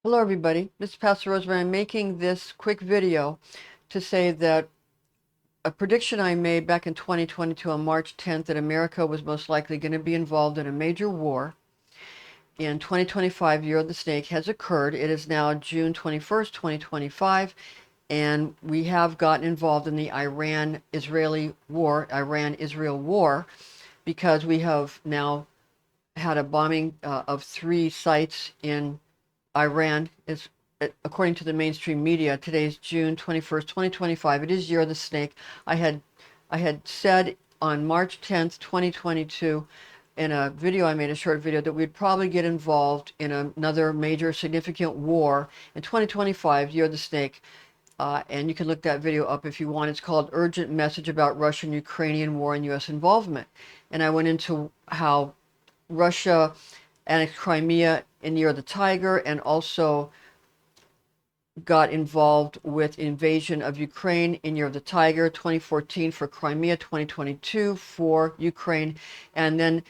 Hello everybody, this is Pastor Rosemary. I'm making this quick video to say that a prediction I made back in 2022 on March 10th that America was most likely going to be involved in a major war in 2025, Year of the Snake, has occurred. It is now June 21st, 2025, and we have gotten involved in the Iran-Israel war, because we have now had a bombing of 3 sites in Iran. Is according to the mainstream media. Today's June 21st, 2025. It is Year of the Snake. I had said on March 10th, 2022, in a video I made, a short video, that we'd probably get involved in another major significant war in 2025, Year of the Snake. And you can look that video up if you want. It's called Urgent Message About Russian-Ukrainian War and U.S. Involvement. And I went into how Russia annexed Crimea in Year of the Tiger, and also got involved with invasion of Ukraine in Year of the Tiger, 2014 for Crimea, 2022 for Ukraine. And then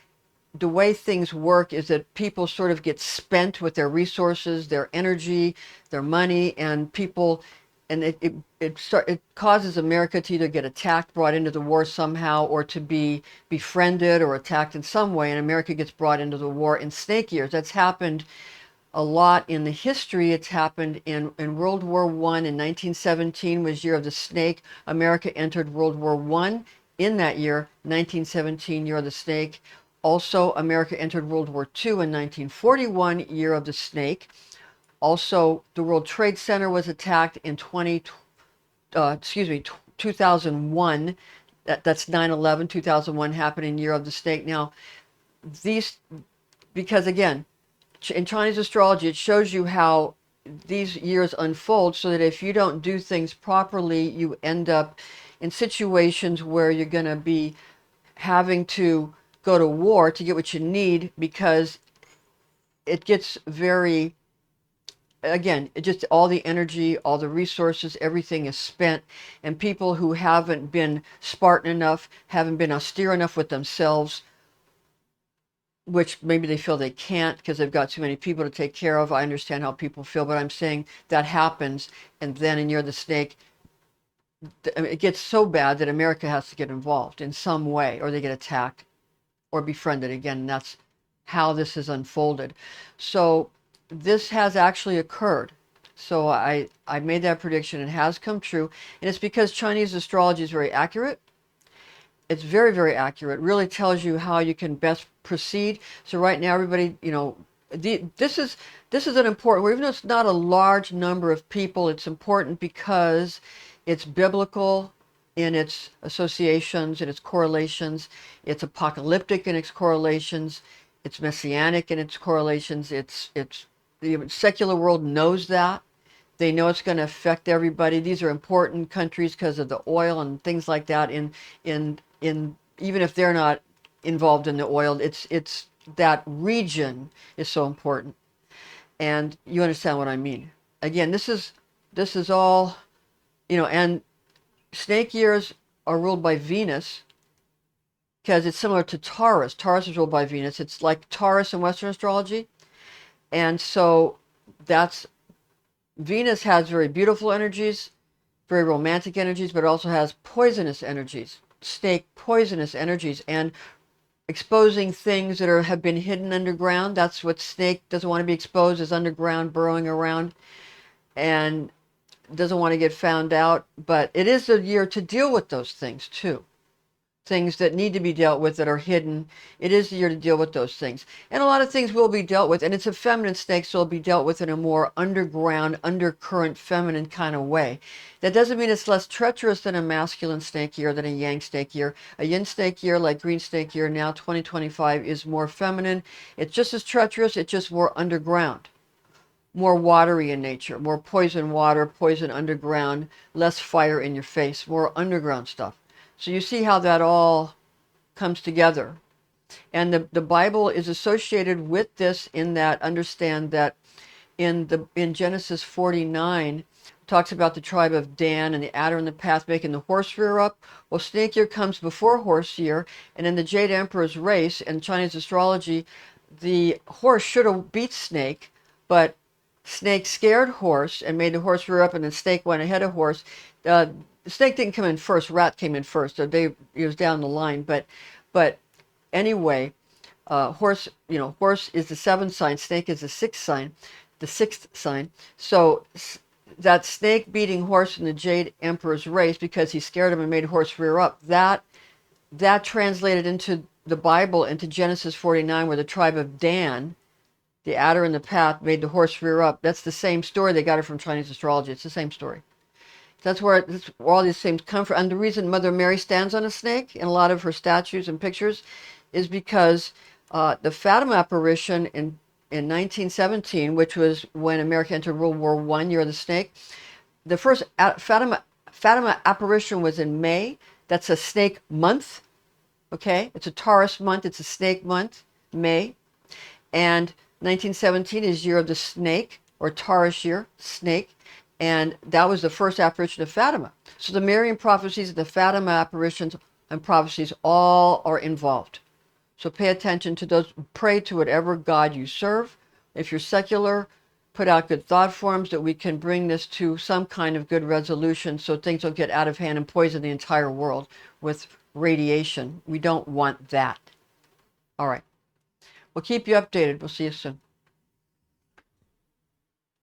the way things work is that people sort of get spent with their resources, their energy, their money, and people, and it causes America to either get attacked, brought into the war somehow, or to be befriended or attacked in some way, and America gets brought into the war in snake years. That's happened a lot in the history. It's happened in World War I. In 1917 was Year of the Snake. America entered World War I in that year, 1917, Year of the Snake. Also, America entered World War II in 1941, Year of the Snake. Also, the World Trade Center was attacked in 2001. That's 9/11. 2001 happened in Year of the Snake. Now, these, because again, in Chinese astrology, it shows you how these years unfold, so that if you don't do things properly, you end up in situations where you're going to be having to go to war to get what you need, because it gets very, again, it just, all the energy, all the resources, everything is spent, and people who haven't been Spartan enough, haven't been austere enough with themselves, which maybe they feel they can't because they've got too many people to take care of. I understand how people feel, but I'm saying that happens, and then in Year of the Snake, it gets so bad that America has to get involved in some way, or they get attacked or befriended again. And that's how this has unfolded. So this has actually occurred. So I made that prediction. It has come true, and it's because Chinese astrology is very accurate. It's very, very accurate. It really tells you how you can best proceed. So right now, everybody, this is an important, even though it's not a large number of people, it's important because it's biblical in its associations, in its correlations. It's apocalyptic in its correlations. It's messianic in its correlations. The secular world knows that. They know it's going to affect everybody. These are important countries because of the oil and things like that. In even if they're not involved in the oil, it's that region is so important. And you understand what I mean. Again, this is all, and snake years are ruled by Venus, because it's similar to Taurus. Taurus is ruled by Venus. It's like Taurus in Western astrology. And so that's, Venus has very beautiful energies, very romantic energies, but it also has poisonous energies, snake poisonous energies, and exposing things that have been hidden underground. That's what snake doesn't want to be exposed, is underground, burrowing around, and doesn't want to get found out. But it is a year to deal with those things too. Things that need to be dealt with that are hidden. It is the year to deal with those things. And a lot of things will be dealt with. And it's a feminine snake, so it'll be dealt with in a more underground, undercurrent, feminine kind of way. That doesn't mean it's less treacherous than a masculine snake year, than a yang snake year. A yin snake year, like green snake year, now 2025, is more feminine. It's just as treacherous, it's just more underground. More watery in nature, more poison water, poison underground, less fire in your face, more underground stuff. So you see how that all comes together. And the Bible is associated with this, in that, understand that in Genesis 49, talks about the tribe of Dan and the adder in the path making the horse rear up. Well, snake year comes before horse year, and in the Jade Emperor's race and Chinese astrology, the horse should have beat snake, but Snake scared horse and made the horse rear up, and then snake went ahead of horse. The snake didn't come in first, rat came in first, so it was down the line. But anyway, horse, horse is the seventh sign, snake is the sixth sign. So that snake beating horse in the Jade Emperor's race because he scared him and made horse rear up. That translated into the Bible, into Genesis 49, where the tribe of Dan, the adder in the path, made the horse rear up. That's the same story. They got it from Chinese astrology. It's the same story. That's where all these things come from. And the reason Mother Mary stands on a snake in a lot of her statues and pictures is because the Fatima apparition in 1917, which was when America entered World War I, Year of the Snake, the first Fatima apparition was in May. That's a snake month. Okay, it's a Taurus month. It's a snake month, May. And 1917 is Year of the Snake, or Taurus year, snake. And that was the first apparition of Fatima. So the Marian prophecies, the Fatima apparitions and prophecies all are involved. So pay attention to those. Pray to whatever God you serve. If you're secular, put out good thought forms that we can bring this to some kind of good resolution so things don't get out of hand and poison the entire world with radiation. We don't want that. All right. We'll keep you updated. We'll see you soon.